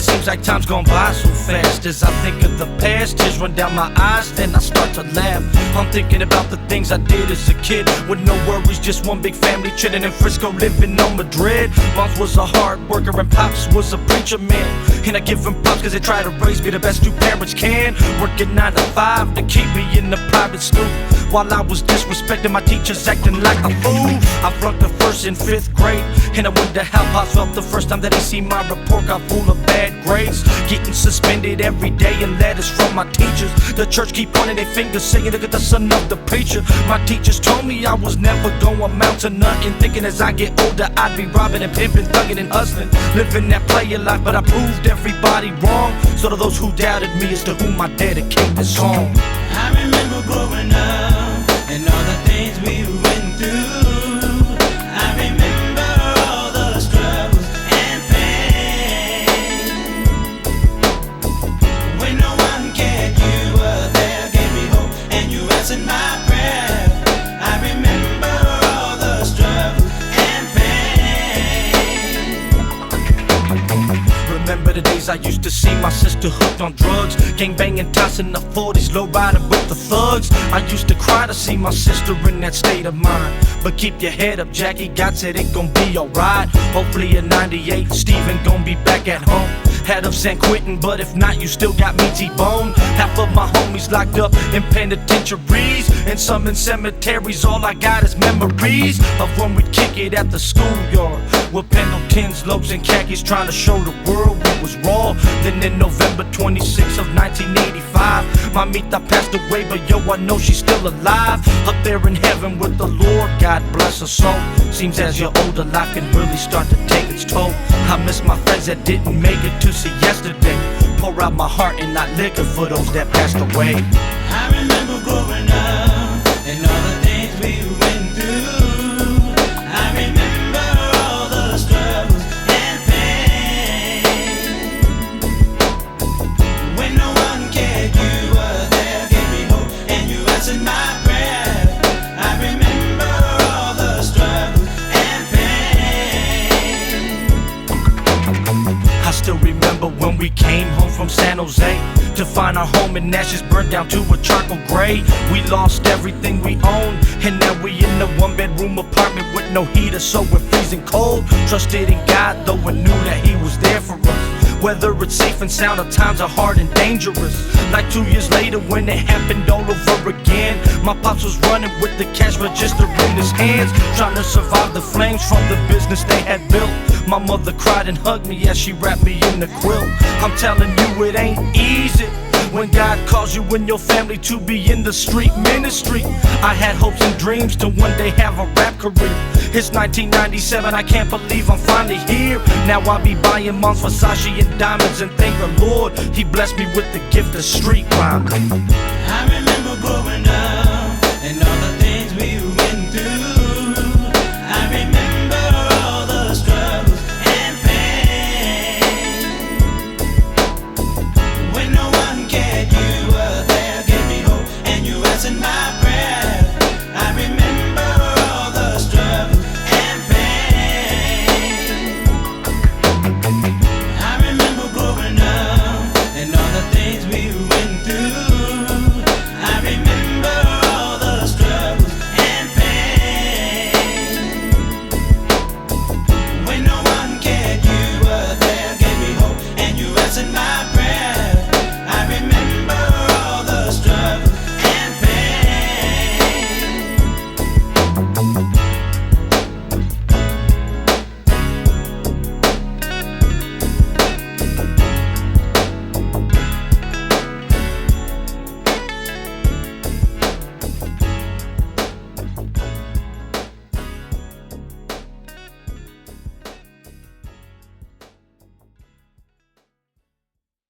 Seems like time's gone by so fast. As I think of the past, tears run down my eyes, then I start to laugh. I'm thinking about the things I did as a kid, with no worries, just one big family, chillin' in Frisco, living on Madrid. Moms was a hard worker and Pops was a preacher man, and I give them props cause they try to raise me the best two parents can. Working 9 to 5 to keep me in the private school, while I was disrespecting my teachers, acting like a fool. I flunked the 1st and 5th grade, and I wonder how Pops felt the first time that he seen my report card full of bad grades. Getting suspended every day and letters from my teachers. The church keep pointing their fingers, saying look at the son of the preacher. My teachers told me I was never gonna amount to nothing, thinking as I get older I'd be robbing and pimping, thugging and hustling, living that player life. But I proved everybody wrong, so to those who doubted me is to whom I dedicate this song. I remember growing up and all the things we went through. I remember all the struggles and pain. When no one cared, you were there, gave me hope, and you answered my prayer. I remember all the struggles and pain. Remember the days I used to see my sister hooked on drugs, gang banging, tossing the 40s, low riding with the thugs. I used to cry to see my sister in that state of mind, but keep your head up, Jackie, God said it gon' be alright. Hopefully in 98, Steven gon' be back at home. Head of San Quentin, but if not, you still got me T-Bone. Half of my homies locked up in penitentiaries, and some in cemeteries. All I got is memories of when we'd kick it at the schoolyard, with Pendletons, Lopes, and khakis, trying to show the world we was raw. Then in November 26th of 1985, my Mita passed away, but yo, I know she's still alive, up there in heaven with the Lord, God bless her soul. Seems as you're older, life can really start to take its toll. I miss my friends that didn't make it to see yesterday. Pour out my heart and not liquor for those that passed away. I remember growing up and all the things we went through. I remember all the struggles and pain. When no one cared, you were there, gave me hope, and you answered my prayer. I remember all the struggles and pain. I still remember when we came home from San Jose to find our home in ashes, burned down to a charcoal gray. We lost everything we owned, and now we in a 1-bedroom apartment with no heater, so we're freezing cold. Trusted in God, though we knew that He was there for us. Whether it's safe and sound or times are hard and dangerous. Like 2 years later when it happened all over again, my pops was running with the cash register in his hands, trying to survive the flames from the business they had built. My mother cried and hugged me as she wrapped me in the quilt. I'm telling you it ain't easy when God calls you and your family to be in the street ministry. I had hopes and dreams to one day have a rap career. It's 1997, I can't believe I'm finally here. Now I be buying mom's Versace and diamonds, and thank the Lord He blessed me with the gift of street rhyming. I remember growing up and all the things we went through. I remember all the struggles and pain. When no one cared, you were there, gave me hope, and you answered my prayer. I remember all the struggles and pain. I remember growing up and all the things we went through. I remember all the struggles and pain. When no one cared, you were there, gave me hope, and you answered my prayer.